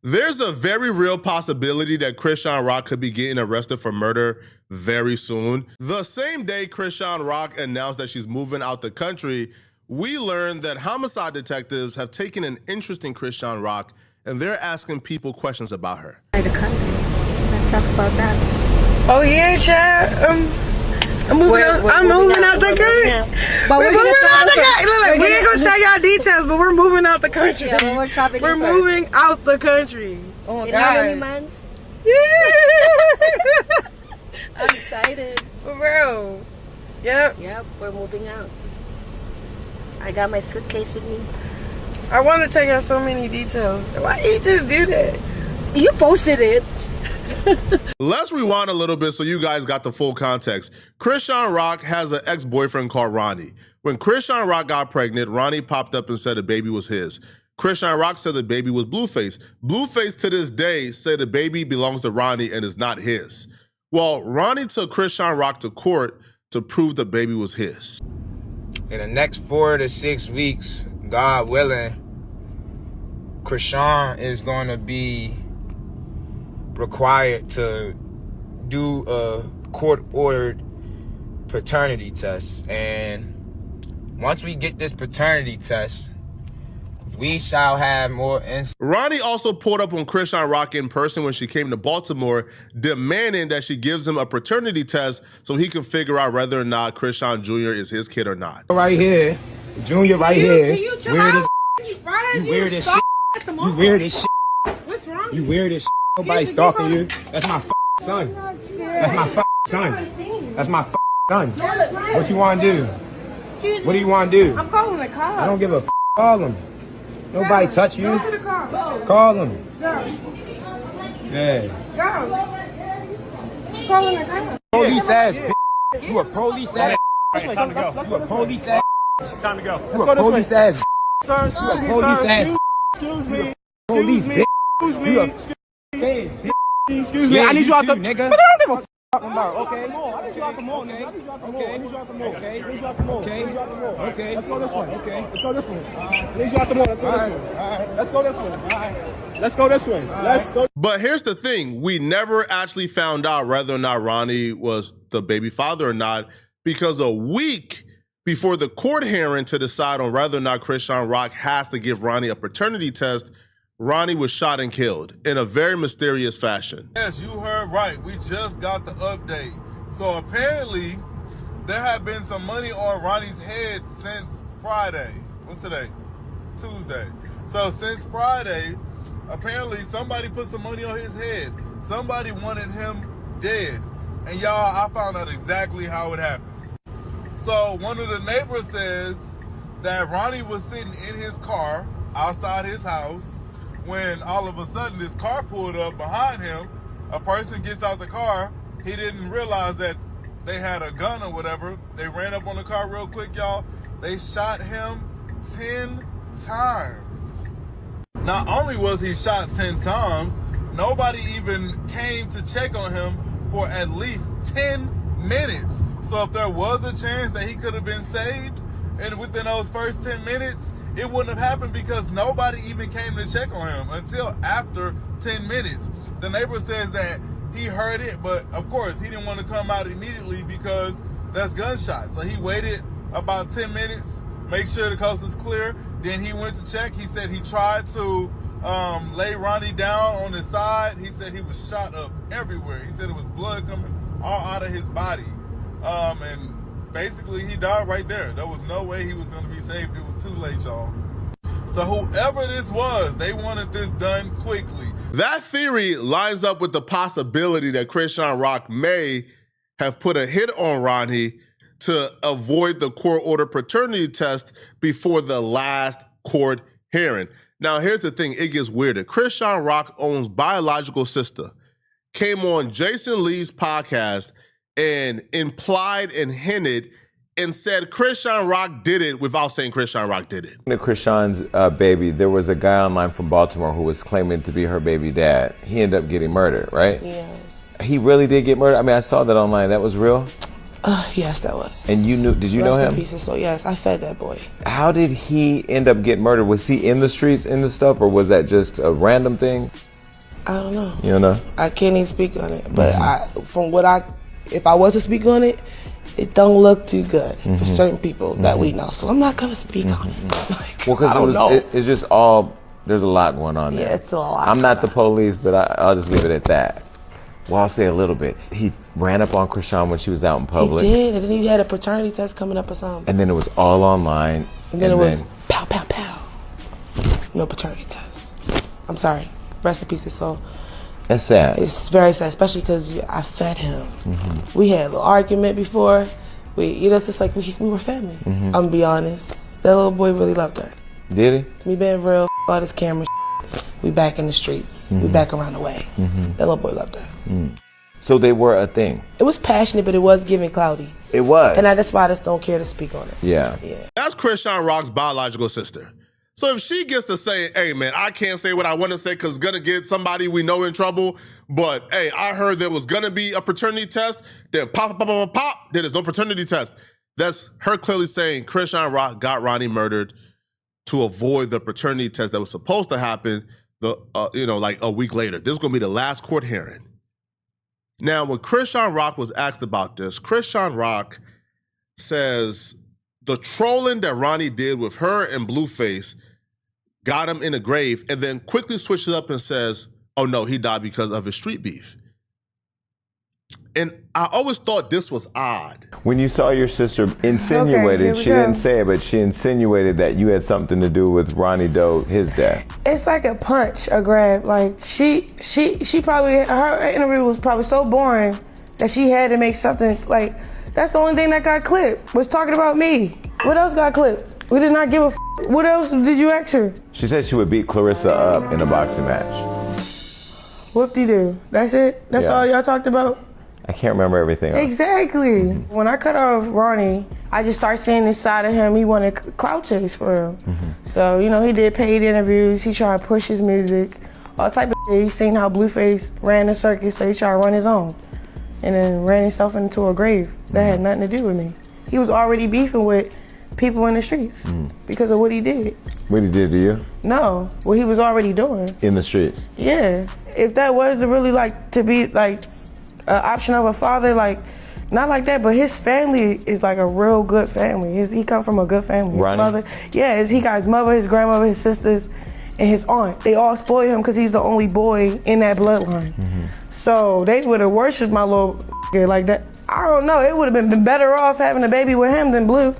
There's a very real possibility that Chrisean Rock could be getting arrested for murder very soon. The same day Chrisean Rock announced that she's moving out the country, we learned that homicide detectives have taken an interest in Chrisean Rock and they're asking people questions about her. The country. Let's talk about that. Oh yeah, child. I'm moving out the country. We're moving out the country. Look, we ain't gonna tell y'all details, but we're moving out the country. Yeah, we're moving out the country. Oh in God. how many months? Yeah. I'm excited. For real. Yep. Yep, we're moving out. I got my suitcase with me. I want to tell y'all so many details. Why you just do that? You posted it. Let's rewind a little bit so you guys got the full context. Chrisean Rock has an ex-boyfriend called Ronnie. When Chrisean Rock got pregnant, Ronnie popped up and said the baby was his. Chrisean Rock said the baby was Blueface. Blueface to this day said the baby belongs to Ronnie and is not his. Well, Ronnie took Chrisean Rock to court to prove the baby was his. In the next 4 to 6 weeks, God willing, Chrisean is going to be required to do a court-ordered paternity test. And once we get this paternity test, we shall have more insight. Ronnie also pulled up on Chrisean Rock in person when she came to Baltimore, demanding that she gives him a paternity test so he can figure out whether or not Chrisean Jr. is his kid or not. Right here, Junior right here. You Weird as you weird as shit. You weird as shit. What's wrong? You weird as shit. Nobody stalking you. That's my son. That's my son. That's my son. What you want to do? Excuse me. What do you want to do? I'm calling the cops. I don't give a call him. Nobody touch you. Go to the car. Call him. Go. Yeah. Go. I'm calling the cops. Police ass. You a police ass. Time to go. You a police ass. Time to go. You a police ass. Sir, You a police ass. excuse me. Police bitch. Excuse me. You a bitch. Excuse me. Yeah, I need you out the nigga. But I don't give a Talking about, okay. I need you out the mall, nigga. I need you out the mall. I need you out the mall. Okay. I need you out the mall. Okay. I need you out the mall. Okay. Let's go this way. Okay. Let's go this way. I need you out the mall. Let's go this way. Alright. Let's go this way. Alright. Let's go this way. Let's go. But here's the thing, we never actually found out whether or not Ronnie was the baby father or not, because a week before the court hearing to decide on whether or not Chrisean Rock has to give Ronnie a paternity test, Ronnie was shot and killed in a very mysterious fashion. Yes, you heard right. We just got the update. So apparently, there had been some money on Ronnie's head since Friday. What's today? Tuesday. So since Friday, apparently somebody put some money on his head. Somebody wanted him dead. And y'all, I found out exactly how it happened. So one of the neighbors says that Ronnie was sitting in his car outside his house when all of a sudden this car pulled up behind him. A person gets out the car. He didn't realize that they had a gun or whatever. They ran up on the car real quick, y'all. They shot him 10 times. Not only was he shot 10 times, nobody even came to check on him for at least 10 minutes. So if there was a chance that he could have been saved, and within those first 10 minutes, it wouldn't have happened because nobody even came to check on him until after 10 minutes. The neighbor says that he heard it, but of course he didn't want to come out immediately because that's gunshots. So he waited about 10 minutes, make sure the coast is clear. Then he went to check. He said he tried to lay Ronnie down on his side. He said he was shot up everywhere. He said it was blood coming all out of his body. And basically he died right there. There was no way he was going to be saved. It was too late, y'all. So whoever this was, they wanted this done quickly. That theory lines up with the possibility that Chrisean Rock may have put a hit on Ronnie to avoid the court-ordered paternity test before the last court hearing. Now, here's the thing. It gets weirder. Chrisean Rock owns biological sister, came on Jason Lee's podcast and implied and hinted and said Chrisean Rock did it without saying Chrisean Rock did it. Chrisean's baby, there was a guy online from Baltimore who was claiming to be her baby dad. He ended up getting murdered, right? Yes. He really did get murdered? I mean, I saw that online. That was real? Yes, that was. And you knew, did you know him? Rest in peace. So yes, I fed that boy. How did he end up getting murdered? Was he in the streets, in the stuff, or was that just a random thing? I don't know. You don't know? I can't even speak on it. But if I was to speak on it, it don't look too good for certain people that we know. So I'm not gonna speak on it. Like, Well, because it's just all, there's a lot going on there. Yeah, it's a lot. I'm not the police, but I'll just leave it at that. Well, I'll say a little bit. He ran up on Chrisean when she was out in public. He did, and then he had a paternity test coming up or something. And then it was all online. And then it was pow, pow, pow. No paternity test. I'm sorry. Rest in peace, his soul. That's sad. It's very sad, especially because I fed him. We had a little argument before. It's just like we were family. I'm gonna be honest. That little boy really loved her. Did he? Me being real, all this camera we back in the streets. We back around the way. That little boy loved her. So they were a thing. It was passionate, but it was giving cloudy. It was. And that's why I just don't care to speak on it. Yeah. That's Chrisean Rock's biological sister. So if she gets to say, hey, man, I can't say what I want to say because it's going to get somebody we know in trouble, but, hey, I heard there was going to be a paternity test, then pop, then there's no paternity test. That's her clearly saying Chrisean Rock got Ronnie murdered to avoid the paternity test that was supposed to happen, like a week later. This is going to be the last court hearing. Now, when Chrisean Rock was asked about this, Chrisean Rock says the trolling that Ronnie did with her and Blueface got him in a grave, and then quickly switches up and says, oh no, he died because of his street beef. And I always thought this was odd. When you saw your sister insinuated, she didn't say it, but she insinuated that you had something to do with Ronnie Doe, his death. It's like a punch, a grab. Like she probably, her interview was probably so boring that she had to make something like, that's the only thing that got clipped, was talking about me. What else got clipped? We did not give a What else did you ask her? She said she would beat Clarissa up in a boxing match. Whoop-de-doo. That's it? That's all y'all talked about? I can't remember everything else. Exactly. When I cut off Ronnie, I just started seeing this side of him. He wanted clout chase for him. So, he did paid interviews. He tried to push his music, all type of shit. He seen how Blueface ran the circus, so he tried to run his own. And then ran himself into a grave that had nothing to do with me. He was already beefing with people in the streets because of what he did. What he did to you? No, what he was already doing. In the streets? Yeah. If that was to really to be an option of a father, not like that, but his family is like a real good family. He come from a good family. His mother, he got his mother, his grandmother, his sisters, and his aunt. They all spoil him because he's the only boy in that bloodline. So they would have worshipped my little like that. I don't know. It would have been better off having a baby with him than Blue,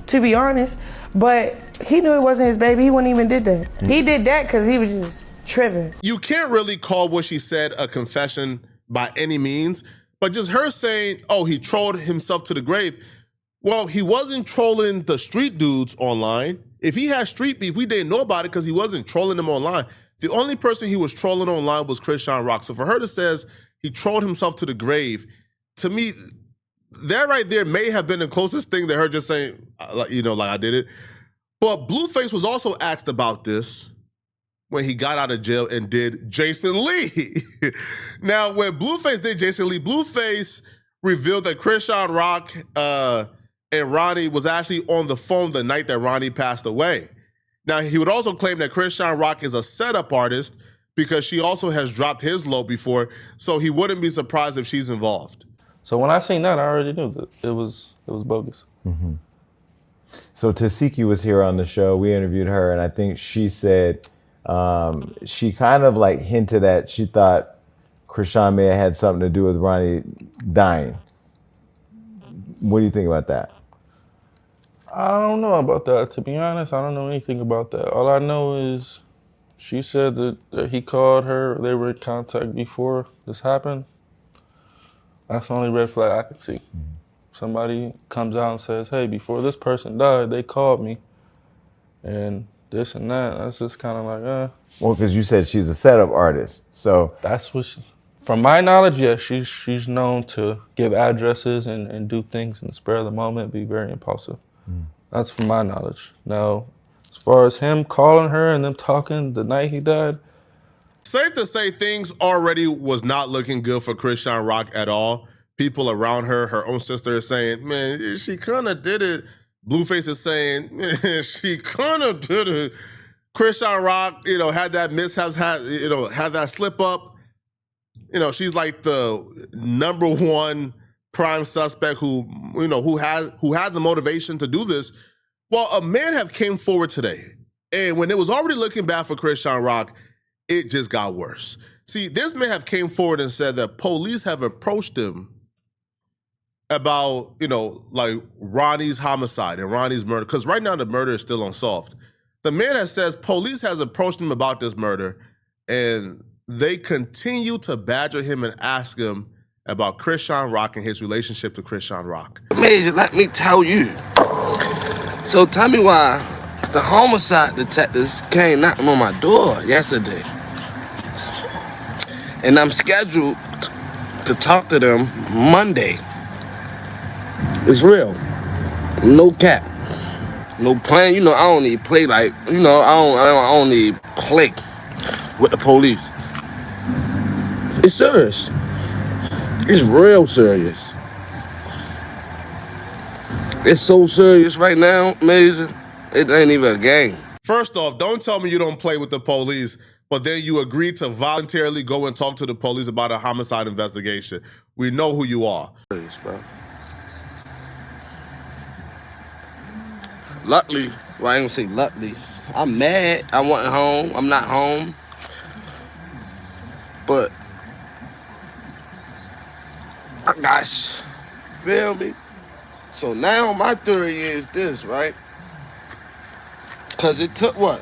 to be honest. But he knew it wasn't his baby. He wouldn't even did that. He did that because he was just tripping. You can't really call what she said a confession by any means, but just her saying, oh, he trolled himself to the grave. Well, he wasn't trolling the street dudes online. If he had street beef, we didn't know about it because he wasn't trolling them online. The only person he was trolling online was Chrisean Rock. So for her to say he trolled himself to the grave, to me, that right there may have been the closest thing to her just saying, like I did it. But Blueface was also asked about this when he got out of jail and did Jason Lee. Now, when Blueface did Jason Lee, Blueface revealed that Chrisean Rock and Ronnie was actually on the phone the night that Ronnie passed away. Now, he would also claim that Chrisean Rock is a setup artist because she also has dropped his low before, so he wouldn't be surprised if she's involved. So when I seen that, I already knew that it was bogus. So Tasiki was here on the show. We interviewed her, and I think she said she kind of hinted that she thought Chrisean may have had something to do with Ronnie dying. What do you think about that? I don't know about that. To be honest, I don't know anything about that. All I know is she said that he called her. They were in contact before this happened. That's the only red flag I could see. Somebody comes out and says, hey, before this person died, they called me. And this and that. That's just kind of like, Well, because you said she's a setup artist, so. That's what from my knowledge, yes, she's known to give addresses and do things in the spur of the moment, be very impulsive. That's from my knowledge. Now, as far as him calling her and them talking the night he died. Safe to say things already was not looking good for Chrisean Rock at all. People around her, her own sister is saying, man, she kind of did it. Blueface is saying, man, she kind of did it. Chrisean Rock, had that mishaps, had that slip up. she's like the number one prime suspect who had the motivation to do this. Well, a man have came forward today, and when it was already looking bad for Chrisean Rock, it just got worse. See, this man have came forward and said that police have approached him about, like Ronnie's homicide and Ronnie's murder, because right now the murder is still unsolved. The man has says police has approached him about this murder, and they continue to badger him and ask him about Chrisean Rock and his relationship to Chrisean Rock. Major, let me tell you. So tell me why the homicide detectives came knocking on my door yesterday. And I'm scheduled to talk to them Monday. It's real. No cap. No plan. I don't need play like, I don't need play with the police. It's serious. It's real serious. It's so serious right now, Major. It ain't even a game. First off, don't tell me you don't play with the police, but then you agreed to voluntarily go and talk to the police about a homicide investigation. We know who you are. Serious, bro. Luckily, well, I ain't gonna say luckily. I'm mad. I wasn't home. I'm not home. But, gosh, feel me? So now my theory is this, right? Cause it took what?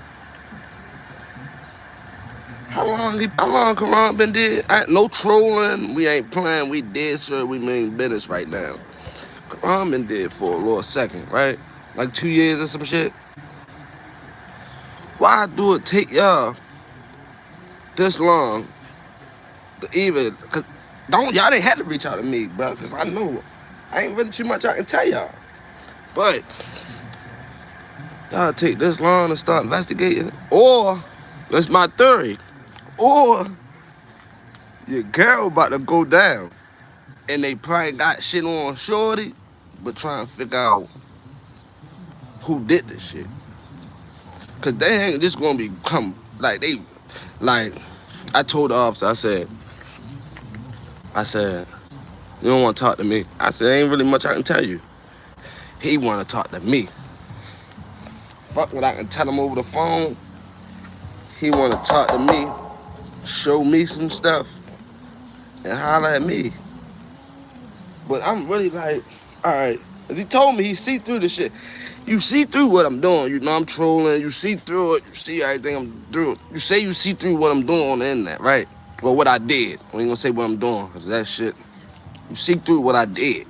How long Karan been dead? No trolling. We ain't playing. We dead, sir. We mean business right now. Karan been dead for a little second, right? Like 2 years or some shit. Why do it take y'all this long to even? Cause y'all didn't have to reach out to me, bro. Cause I know I ain't really too much I can tell y'all. But y'all take this long to start investigating, or that's my theory, or your girl about to go down, and they probably got shit on shorty, but trying to figure out who did this shit. Cause they ain't just gonna become like I told the officer, I said, you don't want to talk to me. I said, ain't really much I can tell you. He want to talk to me. Fuck what I can tell him over the phone. He want to talk to me, show me some stuff, and holler at me. But I'm really like, all right. As he told me, he see through the shit. You see through what I'm doing. I'm trolling. You see through it. You see everything I'm doing. You say you see through what I'm doing on the internet, right? Well, what I did. I ain't gonna say what I'm doing, because that shit, you see through what I did.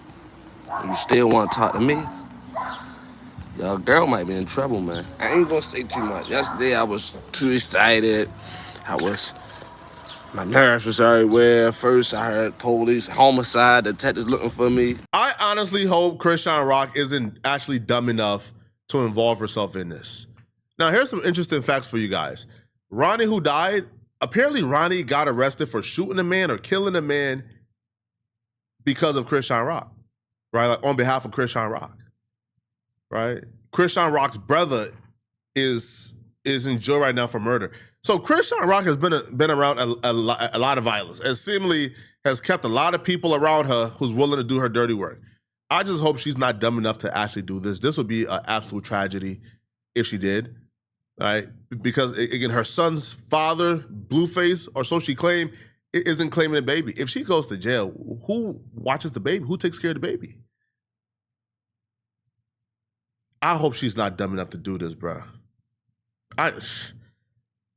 You still want to talk to me? Your girl might be in trouble, man. I ain't gonna say too much. Yesterday, I was too excited. My nerves was everywhere. First, I heard police, homicide, detectives looking for me. I honestly hope Chrisean Rock isn't actually dumb enough to involve herself in this. Now, here's some interesting facts for you guys. Ronnie, who died, apparently Ronnie got arrested for shooting a man or killing a man because of Chrisean Rock, right? Like on behalf of Chrisean Rock, right? Chrisean Rock's brother is in jail right now for murder. So Chrisean Rock has been around a lot of violence and seemingly has kept a lot of people around her who's willing to do her dirty work. I just hope she's not dumb enough to actually do this. This would be an absolute tragedy if she did, right? Because again, her son's father, Blueface, or so she claimed, isn't claiming the baby. If she goes to jail, who watches the baby? Who takes care of the baby? I hope she's not dumb enough to do this, bro.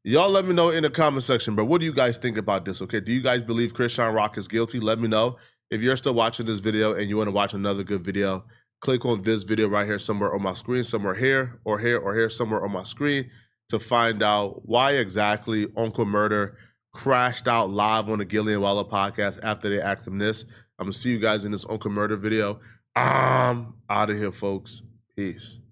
Y'all let me know in the comment section, bro. What do you guys think about this, okay? Do you guys believe Chrisean Rock is guilty? Let me know. If you're still watching this video and you want to watch another good video, click on this video right here somewhere on my screen, somewhere here, or here, somewhere on my screen to find out why exactly Uncle Murder crashed out live on the Gillian Waller podcast after they asked him this. I'm going to see you guys in this Uncle Murder video. I'm out of here, folks. Peace.